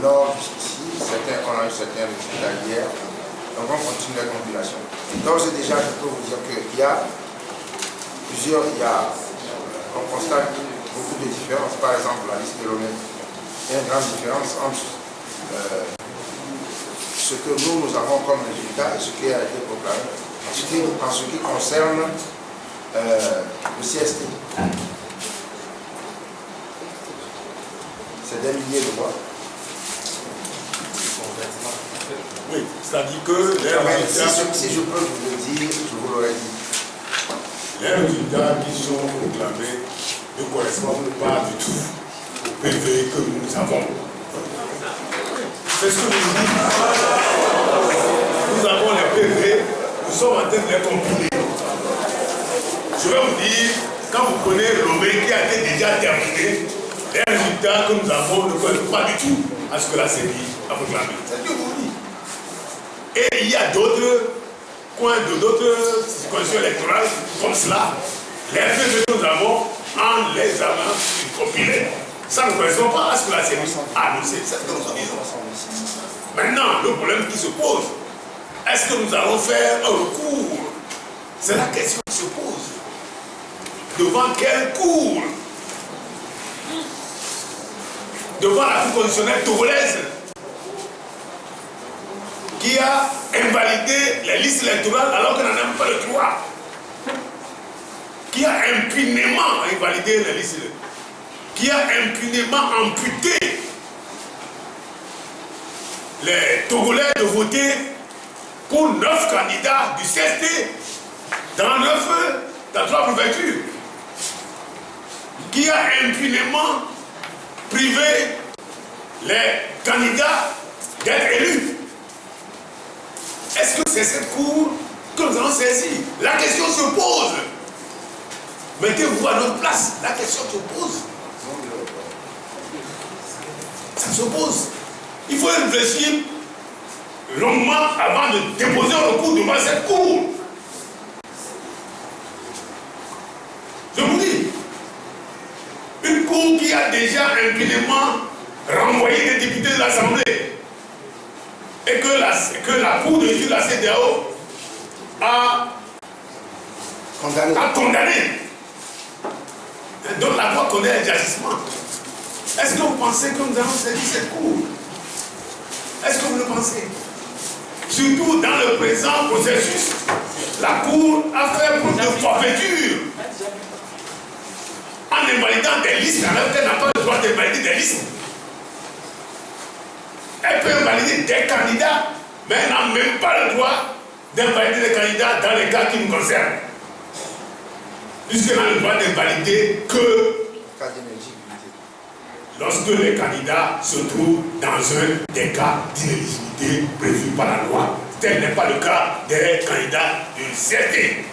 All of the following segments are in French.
l'ordre jusqu'ici. On a eu certains résultats hier. Donc on continue la compilation. D'ores et déjà, je peux vous dire qu'il y a plusieurs, on constate beaucoup de différences. Par exemple, la liste de l'ONU, il y a une grande différence entre ce que nous avons comme résultat et ce qui a été proclamé en ce qui concerne le CST. C'est des milliers de voix. Oui, c'est-à-dire que les résultats... Si je peux vous le dire, je vous l'aurais dit. Les résultats qui sont proclamés ne correspondent pas du tout au PV que nous avons. C'est ce que nous disons. Nous avons les PV, nous sommes en train de les compiler. Je vais vous dire, quand vous prenez l'OME qui a été déjà terminé, les résultats que nous avons ne correspondent pas du tout à ce que la CENI a proclamé. C'est ce que je vous dis. Et il y a d'autres coins, d'autres conditions électorales comme cela. Les PV que nous avons, en les avons compilés, ça ne correspond pas à ce que la CENI a annoncé. C'est ce que nous disons. Maintenant, le problème qui se pose, est-ce que nous allons faire un recours? C'est la question qui se pose. Devant quelle cour? Devant la Cour constitutionnelle togolaise qui a invalidé les listes électorales alors qu'elle n'en a même pas le droit, qui a impunément invalidé les listes électorales, qui a impunément amputé les Togolais de voter pour 9 candidats du CST dans 3 préfectures, qui a impunément privé les candidats d'être élus. Est-ce que c'est cette cour que nous allons saisir? La question se pose. Mettez-vous à notre place. La question se pose. Ça se pose. Il faut réfléchir longuement avant de déposer un recours devant cette cour. Je vous dis, une cour qui a déjà impunément renvoyé des députés de l'Assemblée et que la cour de justice de la CEDEAO a condamné. Donc la loi connaît les agissements. Est-ce que vous pensez que nous allons saisir cette cour? Est-ce que vous le pensez? Surtout dans le présent processus, la cour a fait preuve de forfaiture en invalidant des listes alors qu'elle n'a pas le droit d'invalider des listes. Elle peut invalider des candidats, mais elle n'a même pas le droit d'invalider des candidats dans les cas qui nous concernent. Puisqu'elle n'a le droit d'invalider que lorsque les candidats se trouvent dans un des cas d'inéligibilité prévus par la loi. Tel n'est pas le cas des candidats du CRT.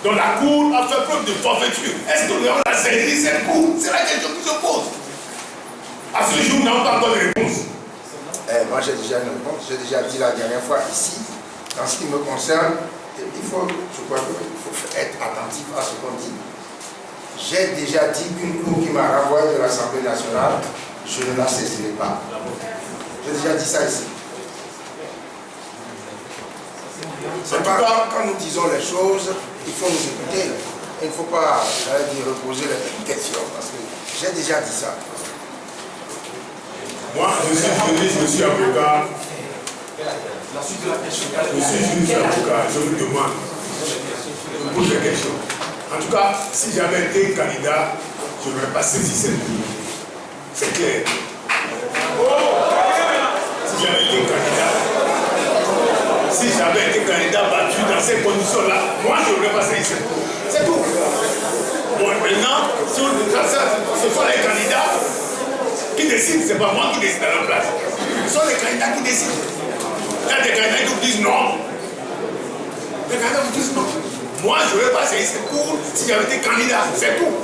Donc la Cour a fait preuve de forfaiture. Est-ce que nous allons la saisir cette Cour? C'est la question qui se pose. À ce jour, nous n'avons pas encore de réponse. Moi, j'ai déjà une réponse. J'ai déjà dit la dernière fois ici, en ce qui me concerne, je crois qu'il faut être attentif à ce qu'on dit. J'ai déjà dit qu'une cour qui m'a renvoyé de l'Assemblée nationale, je ne la saisirai pas. J'ai déjà dit ça ici. C'est pas quand nous disons les choses, il faut nous écouter. Il ne faut pas, reposer les questions, parce que j'ai déjà dit ça. Moi, je suis avocat. La suite de la question. Je suis avocat, je vous demande. Je vous pose des questions. En tout cas, si j'avais été candidat, je n'aurais pas saisi cette cour. C'est clair. Si j'avais été candidat battu dans ces conditions-là, moi je n'aurais pas saisi cette cour. C'est tout. Bon, maintenant, ce sont les candidats qui décident, c'est pas moi qui décide à leur place. Ce sont les candidats qui décident. Il y a des candidats qui vous disent non. Les candidats vous disent non. Moi, je ne vais pas saisir cette cour si j'avais été candidat, c'est tout.